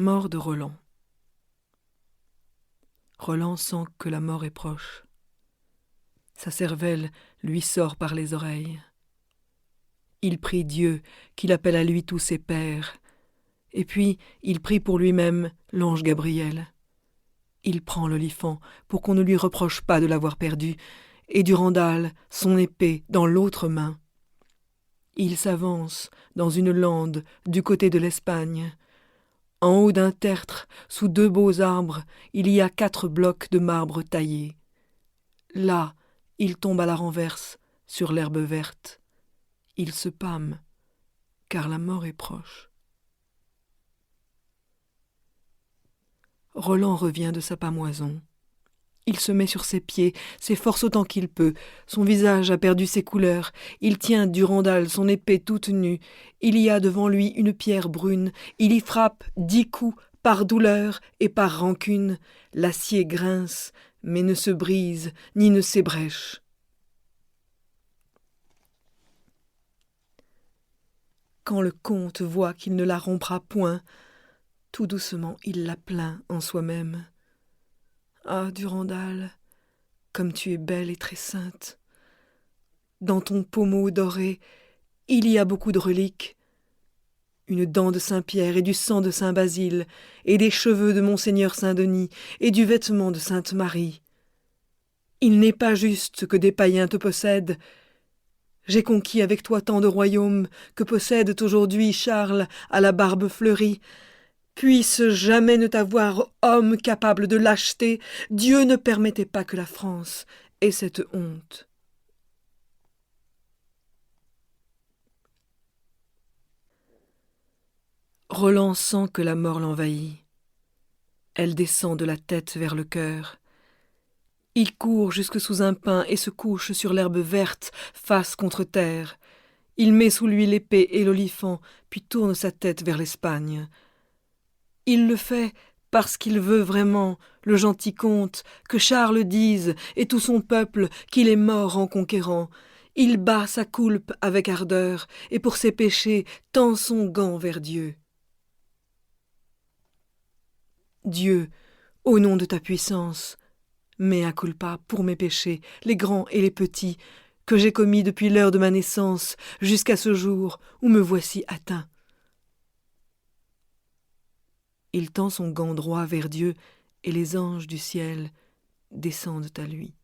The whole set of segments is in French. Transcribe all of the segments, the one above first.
Mort de Roland. Roland sent que la mort est proche. Sa cervelle lui sort par les oreilles. Il prie Dieu qu'il appelle à lui tous ses pères, et puis il prie pour lui-même l'ange Gabriel. Il prend l'olifant pour qu'on ne lui reproche pas de l'avoir perdu, et Durandal, son épée dans l'autre main. Il s'avance dans une lande du côté de l'Espagne. En haut d'un tertre, sous 2 beaux arbres, il y a 4 blocs de marbre taillés. Là, il tombe à la renverse, sur l'herbe verte. Il se pâme, car la mort est proche. Roland revient de sa pâmoison. Il se met sur ses pieds, s'efforce autant qu'il peut. Son visage a perdu ses couleurs. Il tient Durandal, son épée toute nue. Il y a devant lui une pierre brune. Il y frappe 10 coups, par douleur et par rancune. L'acier grince, mais ne se brise, ni ne s'ébrèche. Quand le comte voit qu'il ne la rompra point, tout doucement il la plaint en soi-même. Ah, Durandal, comme tu es belle et très sainte. Dans ton pommeau doré, il y a beaucoup de reliques. Une dent de Saint-Pierre et du sang de Saint-Basile, et des cheveux de Monseigneur Saint-Denis, et du vêtement de Sainte-Marie. Il n'est pas juste que des païens te possèdent. J'ai conquis avec toi tant de royaumes que possède aujourd'hui Charles à la barbe fleurie. Puisse jamais ne t'avoir homme capable de lâcheté. Dieu ne permettait pas que la France ait cette honte. Roland sent que la mort l'envahit. Elle descend de la tête vers le cœur. Il court jusque sous un pin et se couche sur l'herbe verte, face contre terre. Il met sous lui l'épée et l'olifant, puis tourne sa tête vers l'Espagne. Il le fait parce qu'il veut vraiment, le gentil comte, que Charles dise, et tout son peuple, qu'il est mort en conquérant. Il bat sa coulpe avec ardeur, et pour ses péchés tend son gant vers Dieu. Dieu, au nom de ta puissance, mea culpa pour mes péchés, les grands et les petits, que j'ai commis depuis l'heure de ma naissance jusqu'à ce jour où me voici atteint. Il tend son gant droit vers Dieu, et les anges du ciel descendent à lui.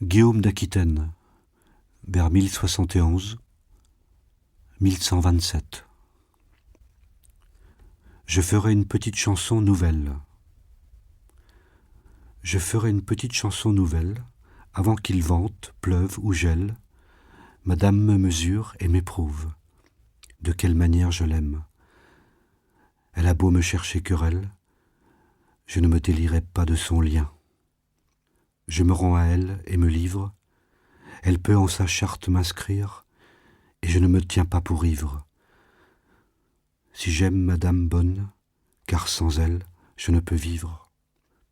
Guillaume d'Aquitaine, vers 1071, 1127. Je ferai une petite chanson nouvelle. Je ferai une petite chanson nouvelle, avant qu'il vente, pleuve ou gèle. Madame me mesure et m'éprouve. De quelle manière je l'aime. Elle a beau me chercher querelle, je ne me délierai pas de son lien. Je me rends à elle et me livre, elle peut en sa charte m'inscrire, et je ne me tiens pas pour ivre. Si j'aime madame bonne, car sans elle, je ne peux vivre,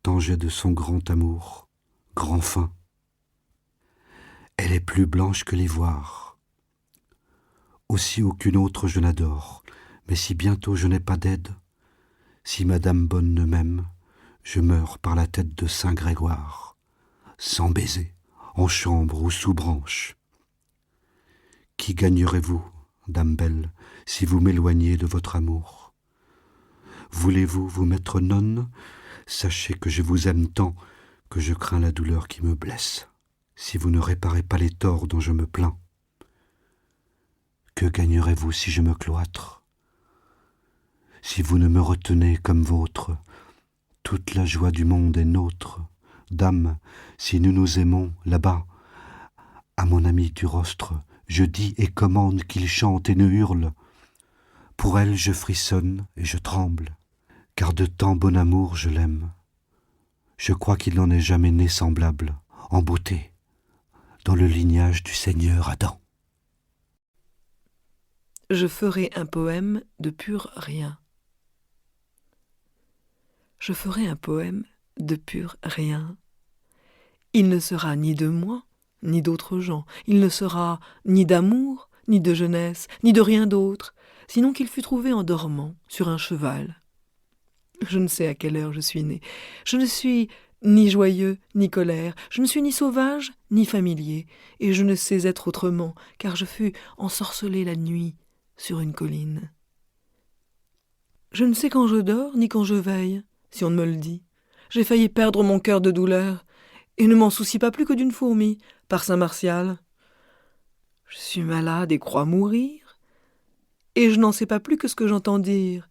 tant j'ai de son grand amour, grand fin. Elle est plus blanche que l'ivoire. Aussi aucune autre je n'adore, mais si bientôt je n'ai pas d'aide, si madame bonne ne m'aime, je meurs par la tête de Saint Grégoire, sans baiser, en chambre ou sous branche. Qui gagnerez-vous, dame belle, si vous m'éloignez de votre amour? Voulez-vous vous mettre nonne? Sachez que je vous aime tant que je crains la douleur qui me blesse, si vous ne réparez pas les torts dont je me plains. Que gagnerez-vous si je me cloître? Si vous ne me retenez comme vôtre, toute la joie du monde est nôtre. Dame, si nous nous aimons là-bas, à mon ami du rostre, je dis et commande qu'il chante et ne hurle. Pour elle je frissonne et je tremble, car de tant bon amour je l'aime. Je crois qu'il n'en est jamais né semblable, en beauté, dans le lignage du Seigneur Adam. Je ferai un poème de pur rien. Je ferai un poème de pur rien. Il ne sera ni de moi, ni d'autres gens. Il ne sera ni d'amour, ni de jeunesse, ni de rien d'autre, sinon qu'il fut trouvé en dormant sur un cheval. Je ne sais à quelle heure je suis né. Je ne suis ni joyeux, ni colère, je ne suis ni sauvage, ni familier, et je ne sais être autrement, car je fus ensorcelé la nuit sur une colline. Je ne sais quand je dors, ni quand je veille, si on ne me le dit. J'ai failli perdre mon cœur de douleur, et ne m'en soucie pas plus que d'une fourmi, par saint Martial. Je suis malade et crois mourir, et je n'en sais pas plus que ce que j'entends dire.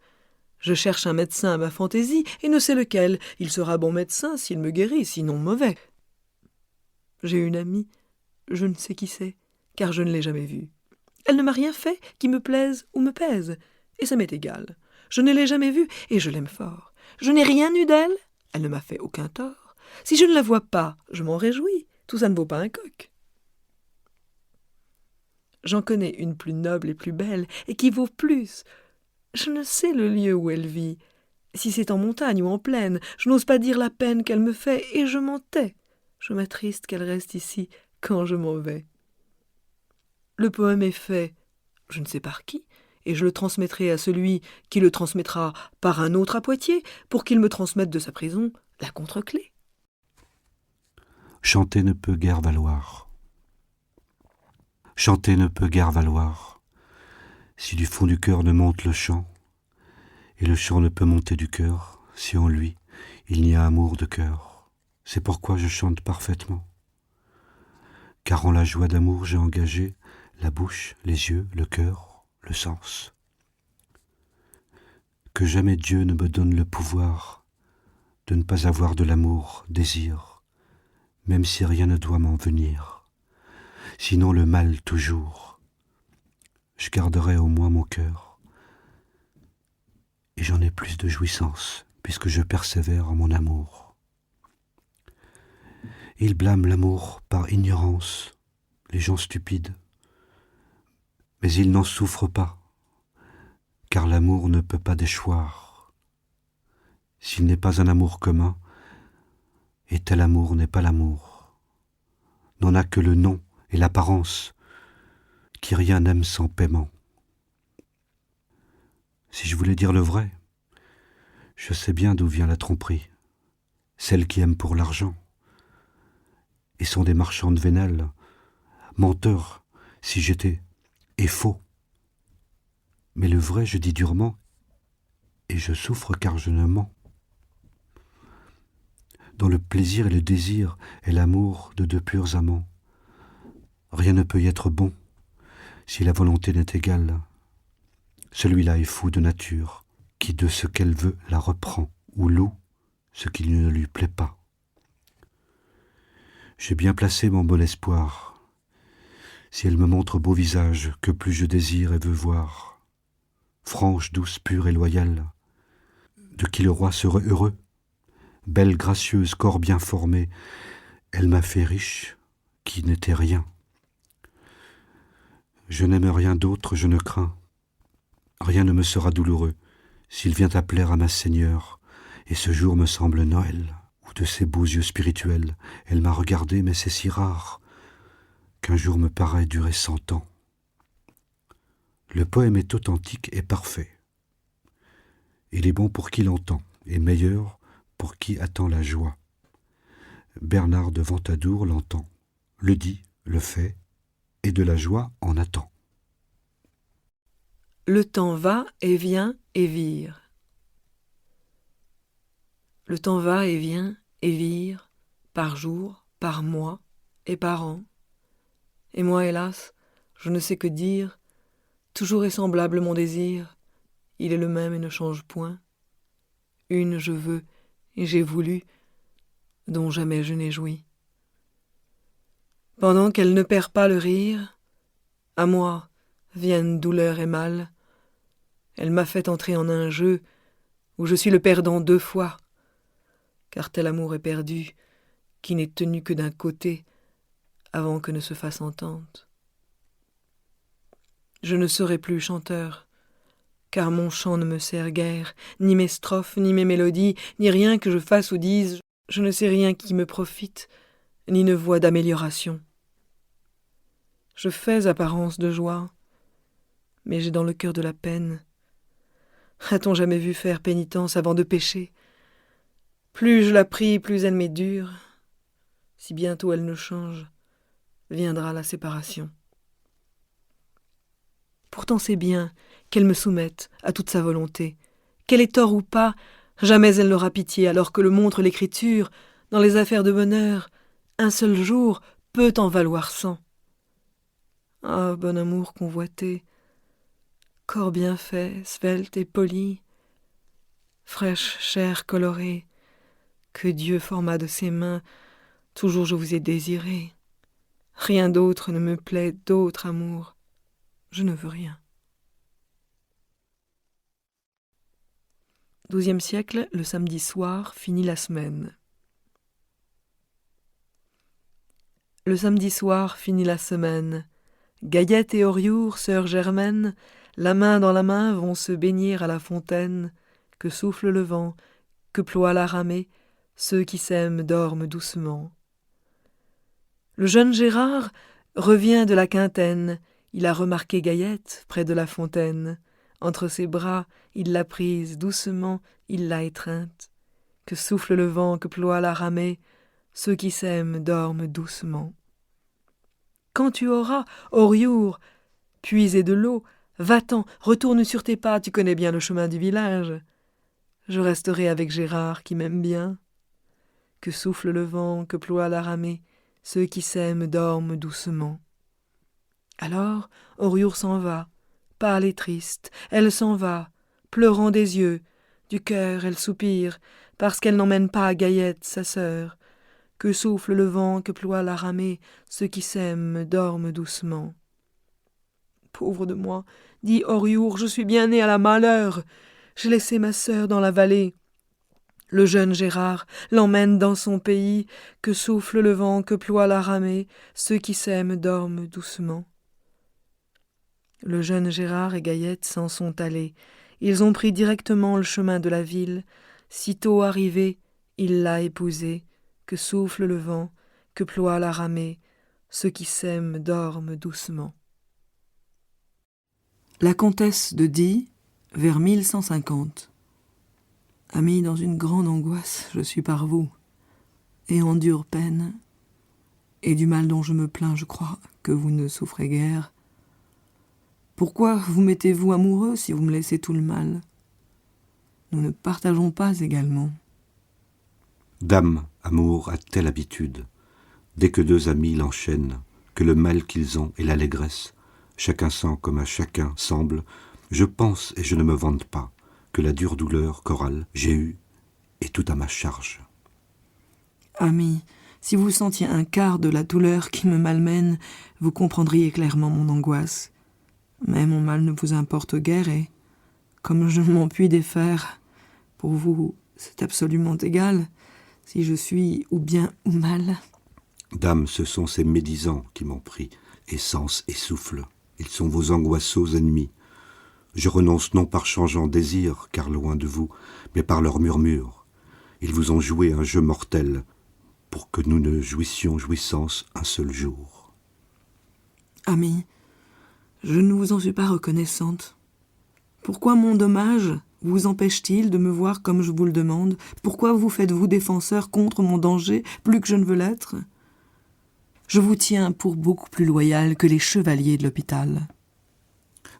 Je cherche un médecin à ma fantaisie, et ne sais lequel. Il sera bon médecin s'il me guérit, sinon mauvais. J'ai une amie, je ne sais qui c'est, car je ne l'ai jamais vue. Elle ne m'a rien fait qui me plaise ou me pèse, et ça m'est égal. Je ne l'ai jamais vue, et je l'aime fort. Je n'ai rien eu d'elle, elle ne m'a fait aucun tort. Si je ne la vois pas, je m'en réjouis, tout ça ne vaut pas un coq. J'en connais une plus noble et plus belle, et qui vaut plus. Je ne sais le lieu où elle vit. Si c'est en montagne ou en plaine, je n'ose pas dire la peine qu'elle me fait, et je m'en tais. Je m'attriste qu'elle reste ici quand je m'en vais. Le poème est fait, je ne sais par qui, et je le transmettrai à celui qui le transmettra par un autre à Poitiers, pour qu'il me transmette de sa prison la contre-clé. Chanter ne peut guère valoir. Chanter ne peut guère valoir. Si du fond du cœur ne monte le chant, et le chant ne peut monter du cœur, si en lui il n'y a amour de cœur. C'est pourquoi je chante parfaitement. Car en la joie d'amour j'ai engagé la bouche, les yeux, le cœur, le sens. Que jamais Dieu ne me donne le pouvoir de ne pas avoir de l'amour, désir, même si rien ne doit m'en venir. Sinon le mal toujours. Je garderai au moins mon cœur, et j'en ai plus de jouissance, puisque je persévère en mon amour. Ils blâment l'amour par ignorance, les gens stupides, mais ils n'en souffrent pas, car l'amour ne peut pas déchoir. S'il n'est pas un amour commun, et tel amour n'est pas l'amour, n'en a que le nom et l'apparence, qui rien n'aime sans paiement. Si je voulais dire le vrai, je sais bien d'où vient la tromperie, celle qui aime pour l'argent, et sont des marchandes vénales, menteurs si j'étais, et faux. Mais le vrai je dis durement, et je souffre car je ne mens. Dans le plaisir et le désir est l'amour de deux purs amants. Rien ne peut y être bon, si la volonté n'est égale. Celui-là est fou de nature, qui de ce qu'elle veut la reprend, ou loue ce qui ne lui plaît pas. J'ai bien placé mon bon espoir. Si elle me montre beau visage, que plus je désire et veux voir. Franche, douce, pure et loyale, de qui le roi serait heureux. Belle, gracieuse, corps bien formé, elle m'a fait riche, qui n'était rien. Je n'aime rien d'autre, je ne crains. Rien ne me sera douloureux, s'il vient à plaire à ma Seigneur, et ce jour me semble Noël, où de ses beaux yeux spirituels, elle m'a regardé, mais c'est si rare, qu'un jour me paraît durer 100 ans. Le poème est authentique et parfait. Il est bon pour qui l'entend, et meilleur pour qui attend la joie. Bernard de Ventadour l'entend, le dit, le fait, et de la joie en attend. Le temps va et vient et vire. Le temps va et vient et vire, par jour, par mois et par an. Et moi, hélas, je ne sais que dire, toujours est semblable mon désir, il est le même et ne change point. Une je veux et j'ai voulu, dont jamais je n'ai joui. Pendant qu'elle ne perd pas le rire, à moi viennent douleur et mal. Elle m'a fait entrer en un jeu où je suis le perdant 2 fois, car tel amour est perdu, qui n'est tenu que d'un côté, avant que ne se fasse entente. Je ne serai plus chanteur, car mon chant ne me sert guère, ni mes strophes, ni mes mélodies, ni rien que je fasse ou dise, je ne sais rien qui me profite, ni ne voie d'amélioration. Je fais apparence de joie, mais j'ai dans le cœur de la peine. A-t-on jamais vu faire pénitence avant de pécher? Plus je la prie, plus elle m'est dure. Si bientôt elle ne change, viendra la séparation. Pourtant c'est bien qu'elle me soumette à toute sa volonté. Qu'elle ait tort ou pas, jamais elle n'aura pitié, alors que le montre l'Écriture, dans les affaires de bonheur, un seul jour peut en valoir 100. Ah, bon amour convoité, corps bien fait, svelte et poli, fraîche chair colorée, que Dieu forma de ses mains, toujours je vous ai désiré. Rien d'autre ne me plaît, d'autre amour, je ne veux rien. 12e siècle, le samedi soir, finit la semaine. Le samedi soir finit la semaine. Gaillette et Oriour, sœurs germaines, la main dans la main vont se baigner à la fontaine, que souffle le vent, que ploie la ramée, ceux qui s'aiment dorment doucement. Le jeune Gérard revient de la quintaine, il a remarqué Gaillette près de la fontaine. Entre ses bras, il l'a prise doucement, il l'a étreinte. Que souffle le vent, que ploie la ramée, ceux qui s'aiment dorment doucement. Quand tu auras, Oriour, puisé de l'eau, va-t'en, retourne sur tes pas, tu connais bien le chemin du village. Je resterai avec Gérard qui m'aime bien. Que souffle le vent, que ploie la ramée, ceux qui s'aiment dorment doucement. Alors, Oriour s'en va, pâle et triste, elle s'en va, pleurant des yeux, du cœur elle soupire, parce qu'elle n'emmène pas Gaillette, sa sœur. Que souffle le vent, que ploie la ramée, ceux qui s'aiment dorment doucement. Pauvre de moi, dit Oriour, je suis bien né à la malheur. J'ai laissé ma sœur dans la vallée. Le jeune Gérard l'emmène dans son pays, que souffle le vent, que ploie la ramée, ceux qui s'aiment dorment doucement. Le jeune Gérard et Gaillette s'en sont allés. Ils ont pris directement le chemin de la ville. Sitôt arrivé, il l'a épousée. Que souffle le vent, que ploie la ramée, ceux qui s'aiment dorment doucement. La comtesse de Die, vers 1150. Amie, dans une grande angoisse, je suis par vous, et en dure peine, et du mal dont je me plains, je crois, que vous ne souffrez guère. Pourquoi vous mettez-vous amoureux si vous me laissez tout le mal? Nous ne partageons pas également. Dame, amour a telle habitude, dès que deux amis l'enchaînent, que le mal qu'ils ont et l'allégresse, chacun sent comme à chacun semble, je pense et je ne me vante pas, que la dure douleur chorale j'ai eue est tout à ma charge. Ami, si vous sentiez un quart de la douleur qui me malmène, vous comprendriez clairement mon angoisse. Mais mon mal ne vous importe guère et, comme je ne m'en puis défaire, pour vous c'est absolument égal, si je suis ou bien ou mal. Dame, ce sont ces médisants qui m'ont pris, essence et souffle. Ils sont vos angoissaux ennemis. Je renonce non par changeant désir, car loin de vous, mais par leur murmure. Ils vous ont joué un jeu mortel, pour que nous ne jouissions jouissance un seul jour. Ami, je ne vous en suis pas reconnaissante. Pourquoi mon dommage vous empêche-t-il de me voir comme je vous le demande? Pourquoi vous faites-vous défenseur contre mon danger, plus que je ne veux l'être? Je vous tiens pour beaucoup plus loyal que les chevaliers de l'hôpital.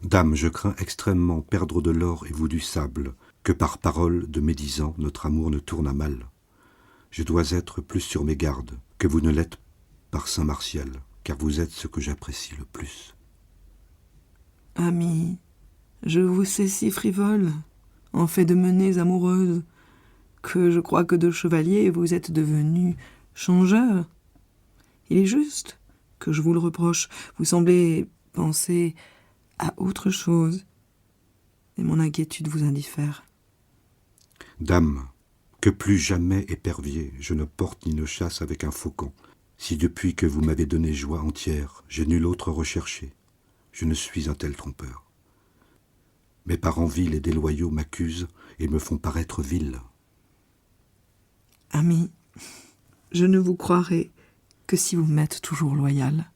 Dame, je crains extrêmement perdre de l'or et vous du sable, que par parole de médisant notre amour ne tourne à mal. Je dois être plus sur mes gardes que vous ne l'êtes par saint Martial, car vous êtes ce que j'apprécie le plus. Ami, je vous sais si frivole, en fait de menées amoureuses, que je crois que de chevalier vous êtes devenu changeur. Il est juste que je vous le reproche, vous semblez penser à autre chose, et mon inquiétude vous indiffère. Dame, que plus jamais épervier, je ne porte ni ne chasse avec un faucon. Si depuis que vous m'avez donné joie entière, j'ai nul autre recherché, je ne suis un tel trompeur. Mes parents vils et déloyaux m'accusent et me font paraître vil. Ami, je ne vous croirai que si vous m'êtes toujours loyal.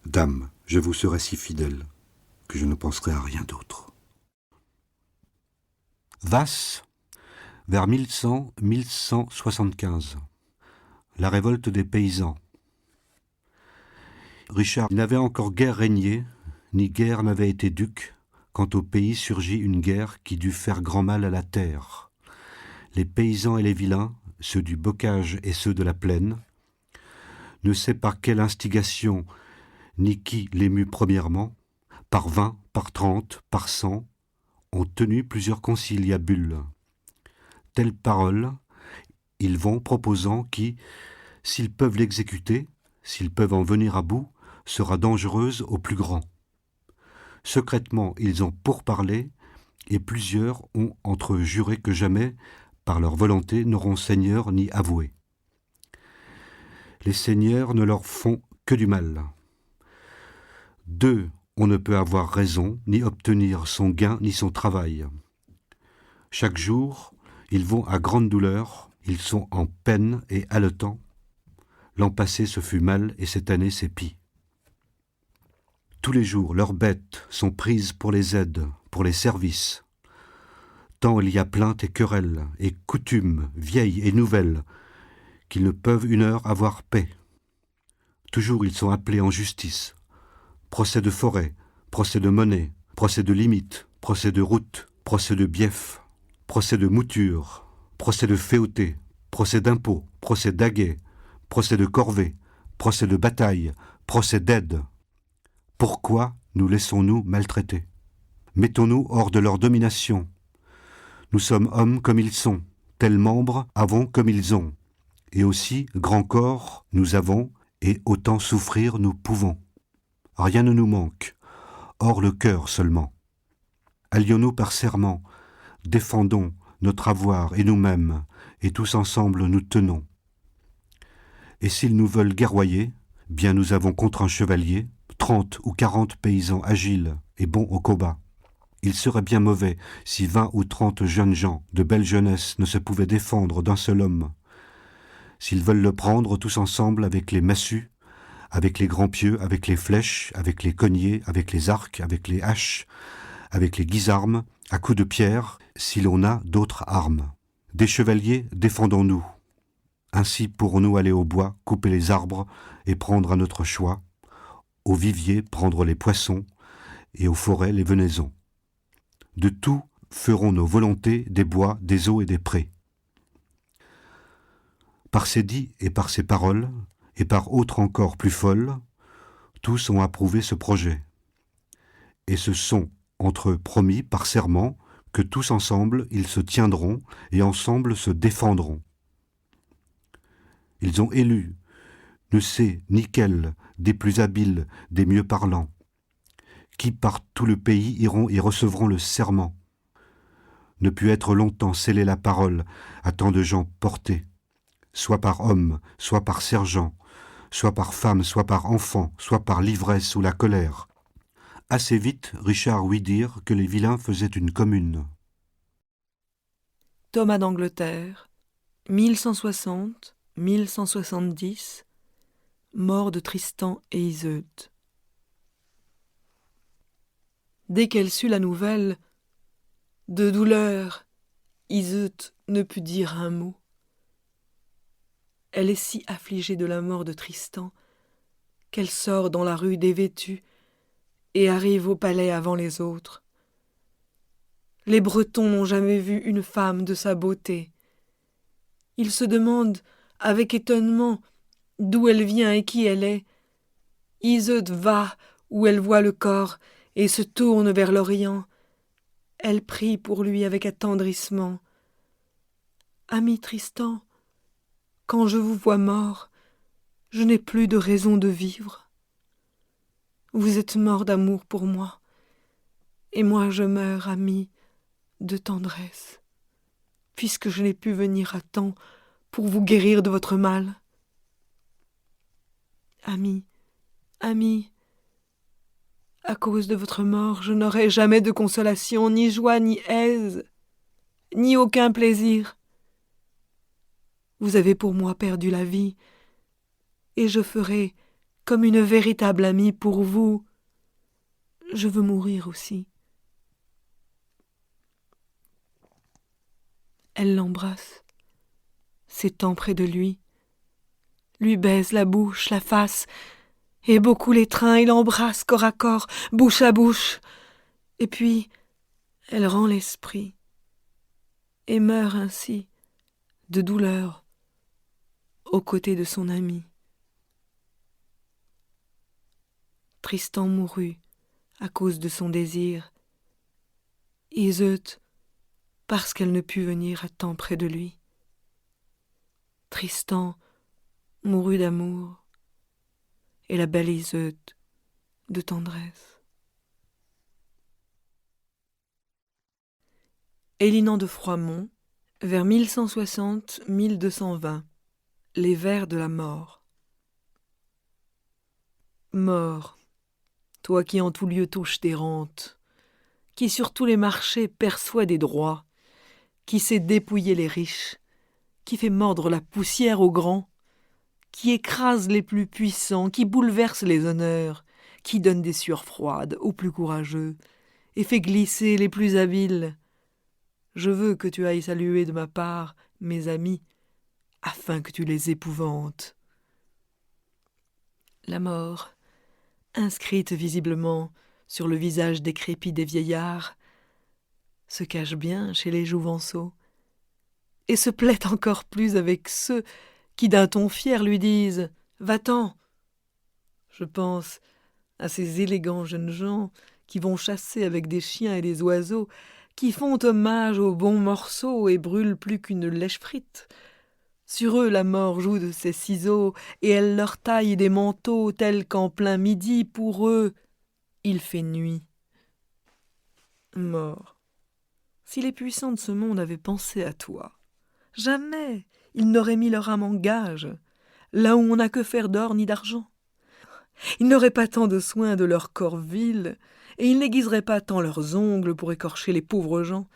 Dame, je vous serai si fidèle, que je ne penserai à rien d'autre. Vasse, vers 1100-1175. La révolte des paysans. Richard n'avait encore guère régné, ni guère n'avait été duc, quand au pays surgit une guerre qui dut faire grand mal à la terre. Les paysans et les vilains, ceux du bocage et ceux de la plaine, ne sait par quelle instigation, ni qui l'émut premièrement, par 20, par 30, par 100, ont tenu plusieurs conciliabules. Telle parole, ils vont proposant qui, s'ils peuvent l'exécuter, s'ils peuvent en venir à bout, sera dangereuse aux plus grands. Secrètement, ils ont pourparlé, et plusieurs ont entre eux juré que jamais, par leur volonté, n'auront seigneur ni avoué. Les seigneurs ne leur font que du mal. D'eux, on ne peut avoir raison, ni obtenir son gain, ni son travail. Chaque jour, ils vont à grande douleur, ils sont en peine et haletants. L'an passé, ce fut mal, et cette année, c'est pis. Tous les jours, leurs bêtes sont prises pour les aides, pour les services. Tant il y a plaintes et querelles, et coutumes, vieilles et nouvelles, qu'ils ne peuvent une heure avoir paix. Toujours ils sont appelés en justice. Procès de forêt, procès de monnaie, procès de limite, procès de route, procès de bief, procès de mouture, procès de féauté, procès d'impôt, procès d'aguet, procès de corvée, procès de bataille, procès d'aide. Pourquoi nous laissons-nous maltraiter? Mettons-nous hors de leur domination. Nous sommes hommes comme ils sont, tels membres avons comme ils ont, et aussi grand corps nous avons, et autant souffrir nous pouvons. Rien ne nous manque, hors le cœur seulement. Allions-nous par serment, défendons notre avoir et nous-mêmes, et tous ensemble nous tenons. Et s'ils nous veulent guerroyer, bien nous avons contre un chevalier 30 ou 40 paysans agiles et bons au combat. Il serait bien mauvais si 20 ou 30 jeunes gens de belle jeunesse ne se pouvaient défendre d'un seul homme. S'ils veulent le prendre tous ensemble avec les massues, avec les grands pieux, avec les flèches, avec les cognets, avec les arcs, avec les haches, avec les guisarmes, à coups de pierre, si l'on a d'autres armes. Des chevaliers, défendons-nous. Ainsi pourrons-nous aller au bois, couper les arbres et prendre à notre choix, au vivier prendre les poissons et aux forêts les venaisons. De tout feront nos volontés des bois, des eaux et des prés. Par ces dits et par ces paroles, et par autres encore plus folles, tous ont approuvé ce projet, et se sont entre eux promis par serment que tous ensemble ils se tiendront et ensemble se défendront. Ils ont élu, ne sait ni quel, des plus habiles, des mieux parlants, qui par tout le pays iront et recevront le serment. Ne put être longtemps scellée la parole à tant de gens portés, soit par homme, soit par sergent, soit par femme, soit par enfant, soit par l'ivresse ou la colère. Assez vite, Richard ouït dire que les vilains faisaient une commune. Thomas d'Angleterre, 1160-1170, mort de Tristan et Iseult. Dès qu'elle sut la nouvelle, de douleur, Iseult ne put dire un mot. Elle est si affligée de la mort de Tristan qu'elle sort dans la rue dévêtue et arrive au palais avant les autres. Les Bretons n'ont jamais vu une femme de sa beauté. Ils se demandent avec étonnement d'où elle vient et qui elle est. Iseult va où elle voit le corps et se tourne vers l'Orient. Elle prie pour lui avec attendrissement. « Ami Tristan, quand je vous vois mort, je n'ai plus de raison de vivre. Vous êtes mort d'amour pour moi, et moi je meurs, ami, de tendresse, puisque je n'ai pu venir à temps pour vous guérir de votre mal. Ami, ami, à cause de votre mort, je n'aurai jamais de consolation, ni joie, ni aise, ni aucun plaisir. Vous avez pour moi perdu la vie, et je ferai comme une véritable amie pour vous. je veux mourir aussi. » Elle l'embrasse, s'étend près de lui baise la bouche, la face, et beaucoup l'étreint et l'embrasse corps à corps, bouche à bouche. Et puis, elle rend l'esprit, et meurt ainsi, de douleur, aux côtés de son ami. Tristan mourut à cause de son désir, Iseult parce qu'elle ne put venir à temps près de lui. Tristan mourut d'amour, et la belle Iseult de tendresse. Élinan de Froimont, vers 1160-1220, les vers de la mort. Mort, toi qui en tout lieu touches des rentes, qui sur tous les marchés perçois des droits, qui sais dépouiller les riches, qui fait mordre la poussière aux grands, qui écrase les plus puissants, qui bouleverse les honneurs, qui donne des sueurs froides aux plus courageux, et fait glisser les plus habiles. Je veux que tu ailles saluer de ma part mes amis, afin que tu les épouvantes. La mort, inscrite visiblement sur le visage décrépit des vieillards, se cache bien chez les jouvenceaux, et se plaît encore plus avec ceux qui d'un ton fier lui disent « Va-t'en !» Je pense à ces élégants jeunes gens qui vont chasser avec des chiens et des oiseaux, qui font hommage aux bons morceaux et brûlent plus qu'une lèche frite. Sur eux la mort joue de ses ciseaux, et elle leur taille des manteaux tels qu'en plein midi, pour eux, il fait nuit. Mort, si les puissants de ce monde avaient pensé à toi, jamais ils n'auraient mis leur âme en gage, là où on n'a que faire d'or ni d'argent. Ils n'auraient pas tant de soin de leur corps vil, et ils n'aiguiseraient pas tant leurs ongles pour écorcher les pauvres gens,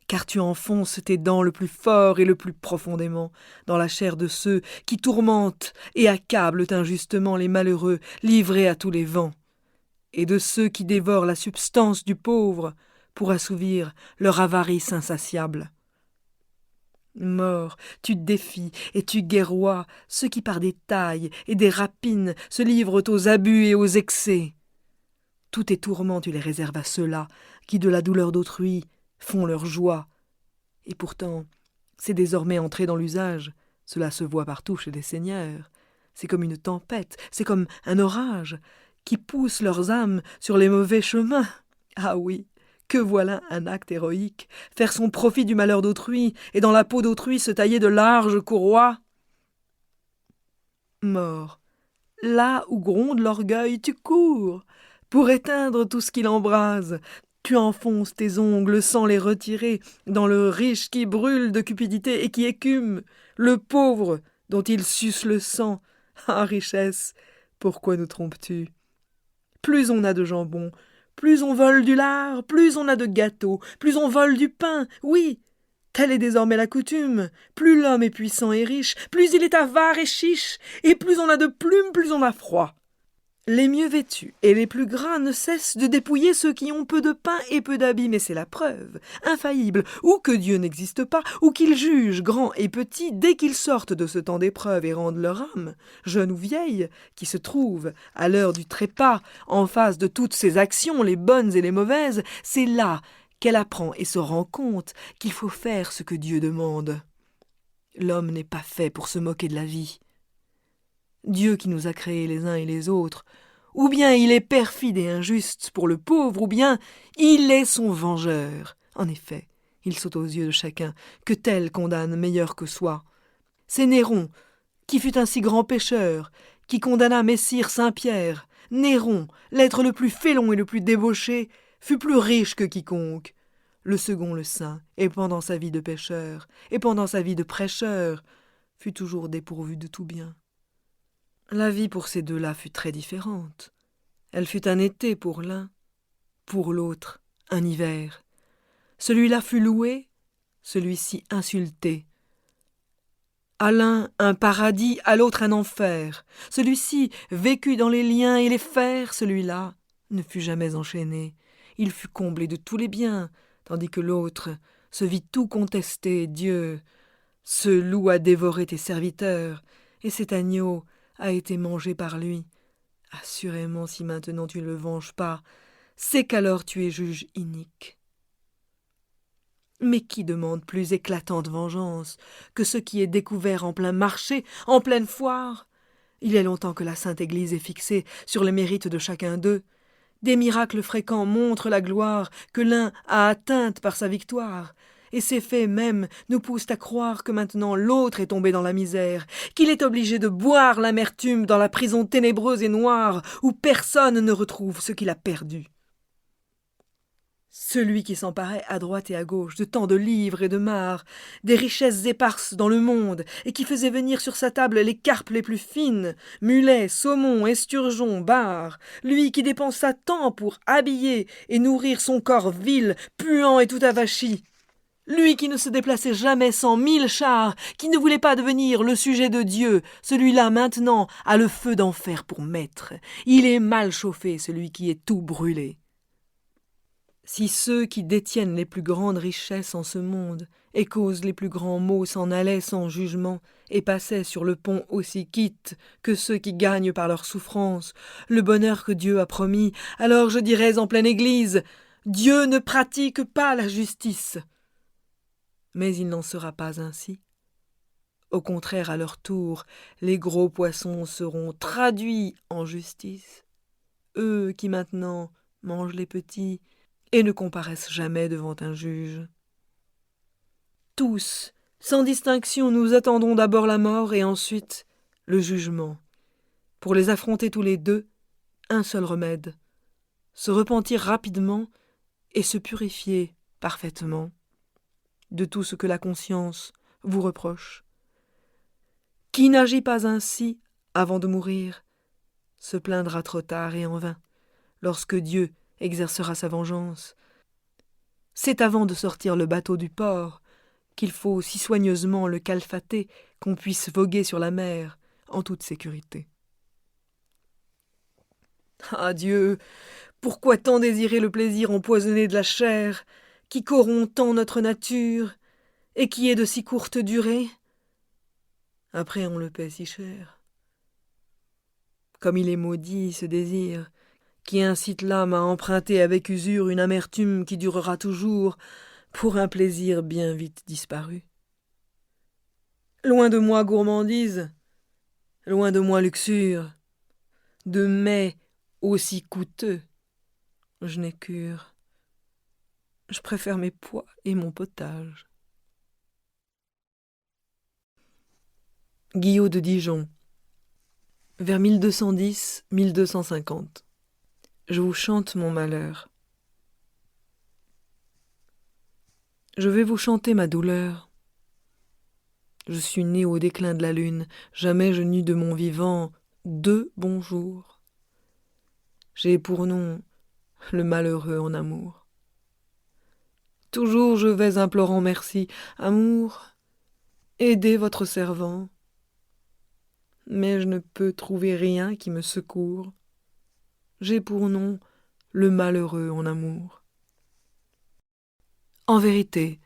car tu enfonces tes dents le plus fort et le plus profondément dans la chair de ceux qui tourmentent et accablent injustement les malheureux livrés à tous les vents, et de ceux qui dévorent la substance du pauvre pour assouvir leur avarice insatiable. Mort, tu défies et tu guerroies ceux qui par des tailles et des rapines se livrent aux abus et aux excès. Tous tes tourments tu les réserves à ceux-là qui de la douleur d'autrui font leur joie. Et pourtant, c'est désormais entré dans l'usage, cela se voit partout chez les seigneurs. C'est comme une tempête, c'est comme un orage, qui pousse leurs âmes sur les mauvais chemins. Ah oui, que voilà un acte héroïque, faire son profit du malheur d'autrui, et dans la peau d'autrui se tailler de larges courroies. Mort, là où gronde l'orgueil, tu cours, pour éteindre tout ce qui l'embrase. Tu enfonces tes ongles sans les retirer dans le riche qui brûle de cupidité et qui écume, le pauvre dont il suce le sang. Ah, richesse, pourquoi nous trompes-tu? Plus on a de jambon, plus on vole du lard, plus on a de gâteaux, plus on vole du pain, oui, telle est désormais la coutume. Plus l'homme est puissant et riche, plus il est avare et chiche, et plus on a de plumes, plus on a froid. Les mieux vêtus et les plus gras ne cessent de dépouiller ceux qui ont peu de pain et peu d'habits, mais c'est la preuve, infaillible, ou que Dieu n'existe pas, ou qu'il juge grands et petits dès qu'ils sortent de ce temps d'épreuve et rendent leur âme, jeune ou vieille, qui se trouve, à l'heure du trépas, en face de toutes ses actions, les bonnes et les mauvaises, c'est là qu'elle apprend et se rend compte qu'il faut faire ce que Dieu demande. L'homme n'est pas fait pour se moquer de la vie. Dieu qui nous a créés les uns et les autres, ou bien il est perfide et injuste pour le pauvre, ou bien il est son vengeur. En effet, il saute aux yeux de chacun que tel condamne meilleur que soi. C'est Néron, qui fut un si grand pécheur, qui condamna Messire Saint-Pierre. Néron, l'être le plus félon et le plus débauché, fut plus riche que quiconque. Le second, le saint, et pendant sa vie de pécheur, et pendant sa vie de prêcheur, fut toujours dépourvu de tout bien. La vie pour ces deux-là fut très différente. Elle fut un été pour l'un, pour l'autre un hiver. Celui-là fut loué, celui-ci insulté. À l'un un paradis, à l'autre un enfer. Celui-ci vécut dans les liens et les fers, celui-là ne fut jamais enchaîné. Il fut comblé de tous les biens, tandis que l'autre se vit tout contester. Dieu, ce loup a dévoré tes serviteurs, et cet agneau a été mangé par lui. Assurément, si maintenant tu ne le venges pas, c'est qu'alors tu es juge inique. Mais qui demande plus éclatante vengeance que ce qui est découvert en plein marché, en pleine foire? Il y a longtemps que la Sainte Église est fixée sur les mérites de chacun d'eux. Des miracles fréquents montrent la gloire que l'un a atteinte par sa victoire. Et ces faits même nous poussent à croire que maintenant l'autre est tombé dans la misère, qu'il est obligé de boire l'amertume dans la prison ténébreuse et noire où personne ne retrouve ce qu'il a perdu. Celui qui s'emparait à droite et à gauche de tant de livres et de mares, des richesses éparses dans le monde, et qui faisait venir sur sa table les carpes les plus fines, mulets, saumons, esturgeons, barres, lui qui dépensa tant pour habiller et nourrir son corps vil, puant et tout avachi, lui qui ne se déplaçait jamais sans 1000 chars, qui ne voulait pas devenir le sujet de Dieu, celui-là maintenant a le feu d'enfer pour maître. Il est mal chauffé, celui qui est tout brûlé. Si ceux qui détiennent les plus grandes richesses en ce monde et causent les plus grands maux s'en allaient sans jugement et passaient sur le pont aussi quittes que ceux qui gagnent par leur souffrance le bonheur que Dieu a promis, alors je dirais en pleine église, Dieu ne pratique pas la justice. Mais il n'en sera pas ainsi. Au contraire, à leur tour, les gros poissons seront traduits en justice. Eux qui maintenant mangent les petits et ne comparaissent jamais devant un juge. Tous, sans distinction, nous attendons d'abord la mort et ensuite le jugement. Pour les affronter tous les deux, un seul remède, se repentir rapidement et se purifier parfaitement de tout ce que la conscience vous reproche. Qui n'agit pas ainsi avant de mourir se plaindra trop tard et en vain, lorsque Dieu exercera sa vengeance. C'est avant de sortir le bateau du port qu'il faut si soigneusement le calfater qu'on puisse voguer sur la mer en toute sécurité. Ah Dieu, pourquoi tant désirer le plaisir empoisonné de la chair, qui corrompt tant notre nature, et qui est de si courte durée? Après on le paie si cher. Comme il est maudit ce désir, qui incite l'âme à emprunter avec usure une amertume qui durera toujours, pour un plaisir bien vite disparu. Loin de moi gourmandise, loin de moi luxure, de mets aussi coûteux, je n'ai cure. Je préfère mes pois et mon potage. Guillot de Dijon, vers 1210-1250. Je vous chante mon malheur. Je vais vous chanter ma douleur. Je suis né au déclin de la lune, jamais je n'eus de mon vivant 2 bons jours. J'ai pour nom le malheureux en amour. Toujours je vais implorant merci, amour, aidez votre servant. Mais je ne peux trouver rien qui me secourt. J'ai pour nom le malheureux en amour. En vérité,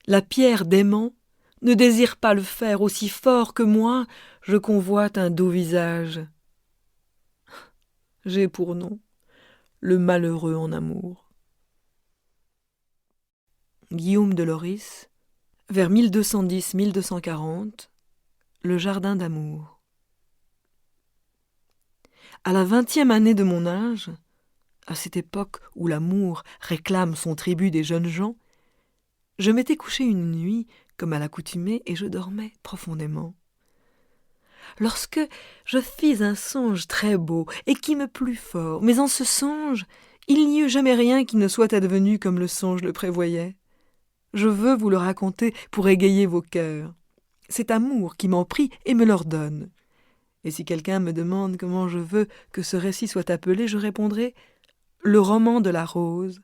la pierre d'aimant ne désire pas le fer aussi fort que moi, je convoite un doux visage. J'ai pour nom le malheureux en amour. Guillaume de Loris, vers 1210-1240, le jardin d'amour. À la 20e année de mon âge, à cette époque où l'amour réclame son tribut des jeunes gens, je m'étais couché une nuit, comme à l'accoutumée, et je dormais profondément. Lorsque je fis un songe très beau et qui me plut fort, mais en ce songe, il n'y eut jamais rien qui ne soit advenu comme le songe le prévoyait. Je veux vous le raconter pour égayer vos cœurs. C'est amour qui m'en prie et me l'ordonne. Et si quelqu'un me demande comment je veux que ce récit soit appelé, je répondrai « Le roman de la rose,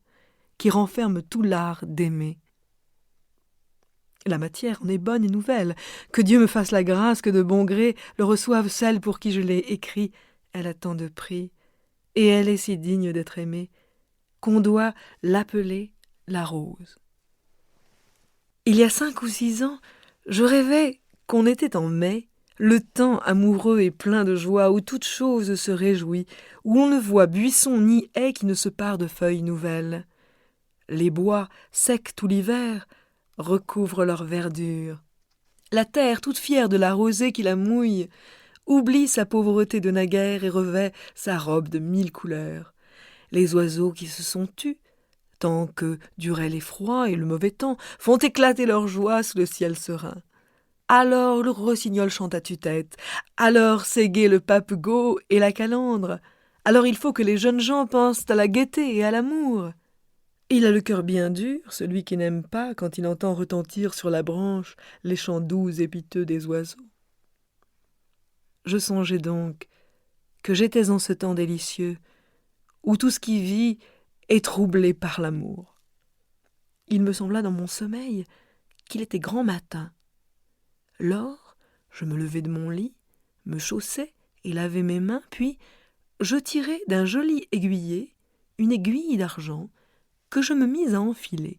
qui renferme tout l'art d'aimer ». La matière en est bonne et nouvelle. Que Dieu me fasse la grâce que de bon gré le reçoivent celles pour qui je l'ai écrit. Elle a tant de prix. et elle est si digne d'être aimée qu'on doit l'appeler la rose. Il y a 5 ou 6 ans, je rêvais qu'on était en mai, le temps amoureux et plein de joie où toute chose se réjouit, où on ne voit buisson ni haie qui ne se pare de feuilles nouvelles. Les bois, secs tout l'hiver, recouvrent leur verdure. La terre, toute fière de la rosée qui la mouille, oublie sa pauvreté de naguère et revêt sa robe de 1000 couleurs. Les oiseaux qui se sont tus, tant que duraient les froids et le mauvais temps, font éclater leur joie sous le ciel serein. Alors le rossignol chante à tue-tête, alors c'est gai le papegot et la calandre, alors il faut que les jeunes gens pensent à la gaieté et à l'amour. Il a le cœur bien dur, celui qui n'aime pas quand il entend retentir sur la branche les chants doux et piteux des oiseaux. Je songeais donc que j'étais en ce temps délicieux, où tout ce qui vit est troublé par l'amour. Il me sembla dans mon sommeil qu'il était grand matin. Lors, je me levai de mon lit, me chaussai et lavai mes mains, puis je tirai d'un joli aiguillet une aiguille d'argent que je me mis à enfiler.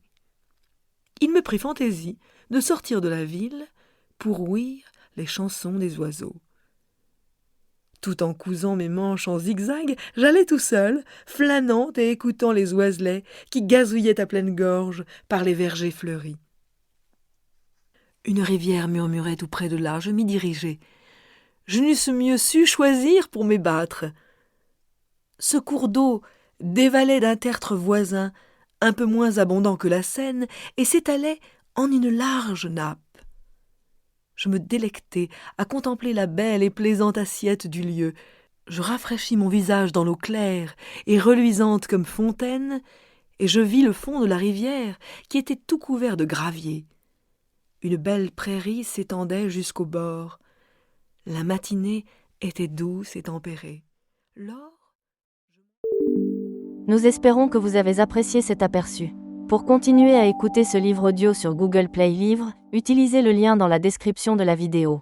Il me prit fantaisie de sortir de la ville pour ouïr les chansons des oiseaux. Tout en cousant mes manches en zigzag, j'allais tout seul, flânant et écoutant les oiselets qui gazouillaient à pleine gorge par les vergers fleuris. Une rivière murmurait tout près de là, je m'y dirigeai. Je n'eusse mieux su choisir pour m'ébattre. Ce cours d'eau dévalait d'un tertre voisin, un peu moins abondant que la Seine, et s'étalait en une large nappe. Je me délectai à contempler la belle et plaisante assiette du lieu. Je rafraîchis mon visage dans l'eau claire et reluisante comme fontaine, et je vis le fond de la rivière qui était tout couvert de gravier. Une belle prairie s'étendait jusqu'au bord. La matinée était douce et tempérée. Nous espérons que vous avez apprécié cet aperçu. Pour continuer à écouter ce livre audio sur Google Play Livres, utilisez le lien dans la description de la vidéo.